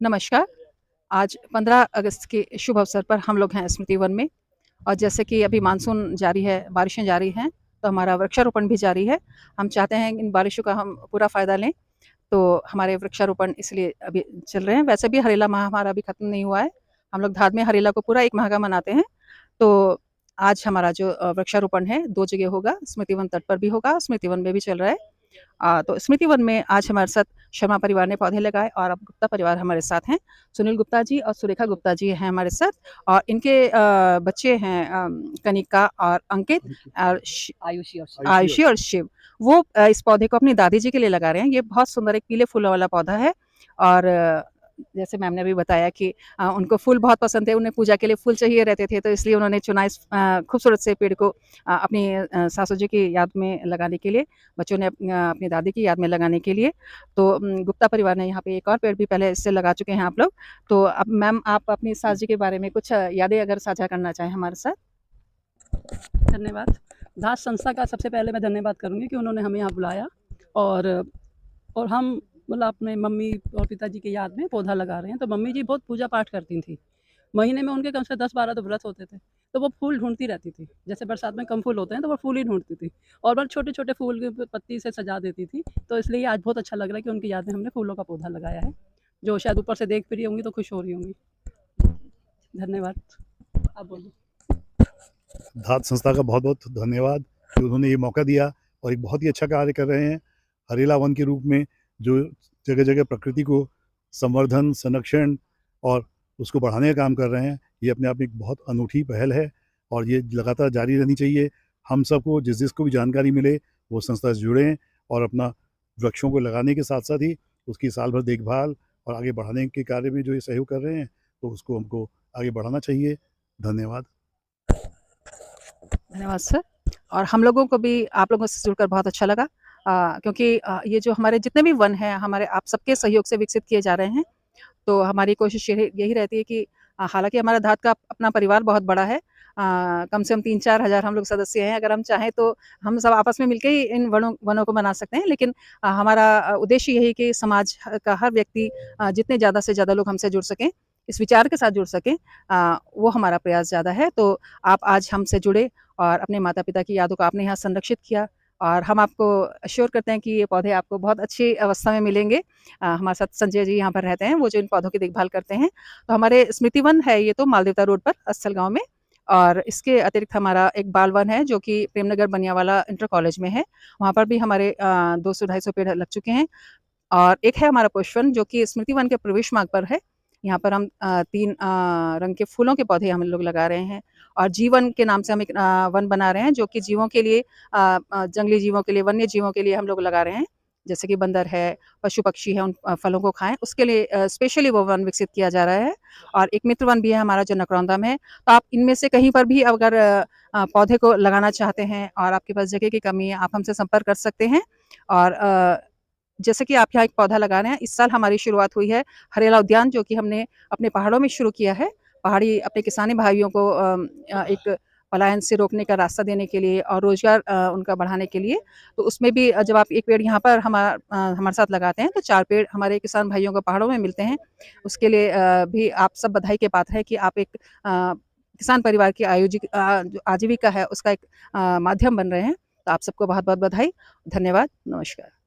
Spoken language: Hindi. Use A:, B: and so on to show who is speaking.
A: नमस्कार। आज 15 अगस्त के शुभ अवसर पर हम लोग हैं स्मृति वन में और जैसे कि अभी मानसून जारी है, बारिशें जारी हैं, तो हमारा वृक्षारोपण भी जारी है। हम चाहते हैं इन बारिशों का हम पूरा फ़ायदा लें, तो हमारे वृक्षारोपण इसलिए अभी चल रहे हैं। वैसे भी हरेला माह हमारा अभी खत्म नहीं हुआ है। हम लोग धाद में हरेला को पूरा 1 माह का मनाते हैं। तो आज हमारा जो वृक्षारोपण है 2 जगह होगा, स्मृति वन तट पर भी होगा, स्मृति वन में भी चल रहा है। तो स्मृति वन में आज हमारे साथ शर्मा परिवार ने पौधे लगाए और अब गुप्ता परिवार हमारे साथ हैं। सुनील गुप्ता जी और सुरेखा गुप्ता जी हैं हमारे साथ और इनके बच्चे हैं कनिका और अंकित और आयुषी और शिव। वो इस पौधे को अपनी दादी जी के लिए लगा रहे हैं। ये बहुत सुंदर एक पीले फूलों वाला पौधा है और जैसे मैम ने भी बताया कि उनको फूल बहुत पसंद थे, उन्हें पूजा के लिए फूल चाहिए रहते थे, तो इसलिए उन्होंने चुना इस खूबसूरत से पेड़ को अपनी सासू जी की याद में लगाने के लिए, बच्चों ने अपनी दादी की याद में लगाने के लिए। तो गुप्ता परिवार ने यहाँ पे एक और पेड़ भी पहले इससे लगा चुके हैं आप लोग। तो अब मैम आप अपनी सास जी के बारे में कुछ यादें अगर साझा करना चाहें हमारे साथ?
B: धन्यवाद। दास संस्था का सबसे पहले मैं धन्यवाद करूँगी कि उन्होंने हमें यहाँ बुलाया और हम मतलब अपने मम्मी और पिताजी की याद में पौधा लगा रहे हैं। तो मम्मी जी बहुत पूजा पाठ करती थी। महीने में उनके कम से 10-12 तो व्रत होते थे। तो वो फूल ढूँढती रहती थी। जैसे बरसात में कम फूल होते हैं तो वो फूल ही ढूँढती थी और बस छोटे-छोटे फूल की पत्ती से सजा देती थी। तो इसलिए आज बहुत अच्छा लग रहा है कि उनकी याद में हमने फूलों का पौधा लगाया है, जो शायद ऊपर से देख भी रही होंगी तो खुश हो रही होंगी। धन्यवाद। आप बोलिए।
C: धात संस्था का बहुत बहुत धन्यवाद कि उन्होंने ये मौका दिया और एक बहुत ही अच्छा कार्य कर रहे हैं। हरेला वन के रूप में जो जगह जगह प्रकृति को संवर्धन, संरक्षण और उसको बढ़ाने का काम कर रहे हैं, ये अपने आप में एक बहुत अनूठी पहल है और ये लगातार जारी रहनी चाहिए। हम सबको जिसको भी जानकारी मिले वो संस्था से जुड़ें और अपना वृक्षों को लगाने के साथ साथ ही उसकी साल भर देखभाल और आगे बढ़ाने के कार्य में जो ये सहयोग कर रहे हैं, तो उसको हमको आगे बढ़ाना चाहिए। धन्यवाद।
A: धन्यवाद सर। और हम लोगों को भी आप लोगों से जुड़कर बहुत अच्छा लगा क्योंकि ये जो हमारे जितने भी वन हैं हमारे आप सबके सहयोग से विकसित किए जा रहे हैं। तो हमारी कोशिश यही रहती है कि हालाँकि हमारा धात का अपना परिवार बहुत बड़ा है। कम से कम 3-4 हज़ार हम लोग सदस्य हैं। अगर हम चाहें तो हम सब आपस में मिलके ही इन वनों को बना सकते हैं। लेकिन हमारा उद्देश्य यही है कि समाज का हर व्यक्ति जितने ज़्यादा से ज़्यादा लोग हमसे जुड़ सकें, इस विचार के साथ जुड़ सकें, वो हमारा प्रयास ज़्यादा है। तो आप आज हमसे जुड़े और अपने माता-पिता की यादों को आपने यहाँ संरक्षित किया और हम आपको एश्योर करते हैं कि ये पौधे आपको बहुत अच्छी अवस्था में मिलेंगे। हमारे साथ संजय जी यहाँ पर रहते हैं, वो जो इन पौधों की देखभाल करते हैं। तो हमारे स्मृति वन है ये तो मालदेवता रोड पर अस्थल गाँव में और इसके अतिरिक्त हमारा एक बाल वन है जो कि प्रेमनगर बनियावाला इंटर कॉलेज में है। वहाँ पर भी हमारे 200-250 पेड़ लग चुके हैं और एक है हमारा पुष्प वन जो कि स्मृति वन के प्रवेश मार्ग पर है। यहाँ पर हम 3 रंग के फूलों के पौधे हम लोग लगा रहे हैं और जीवन के नाम से हम एक वन बना रहे हैं जो कि जीवों के लिए जंगली जीवों के लिए, वन्य जीवों के लिए हम लोग लगा रहे हैं। जैसे कि बंदर है, पशु-पक्षी है, उन फलों को खाएँ, उसके लिए स्पेशली वो वन विकसित किया जा रहा है और एक मित्र वन भी है हमारा जो नकरौंदा में है। तो आप इनमें से कहीं पर भी अगर पौधे को लगाना चाहते हैं और आपके पास जगह की कमी है, आप हमसे संपर्क कर सकते हैं और जैसे कि आप यहाँ एक पौधा लगा रहे हैं, इस साल हमारी शुरुआत हुई है हरेला उद्यान जो कि हमने अपने पहाड़ों में शुरू किया है। पहाड़ी अपने किसानी भाइयों को एक पलायन से रोकने का रास्ता देने के लिए और रोज़गार उनका बढ़ाने के लिए। तो उसमें भी जब आप एक पेड़ यहाँ पर हमारे साथ लगाते हैं, तो 4 पेड़ हमारे किसान भाइयों को पहाड़ों में मिलते हैं। उसके लिए भी आप सब बधाई के पात्र हैं कि आप एक किसान परिवार की जो आजीविका है, उसका एक माध्यम बन रहे हैं। तो आप सबको बहुत-बहुत बधाई। धन्यवाद। नमस्कार।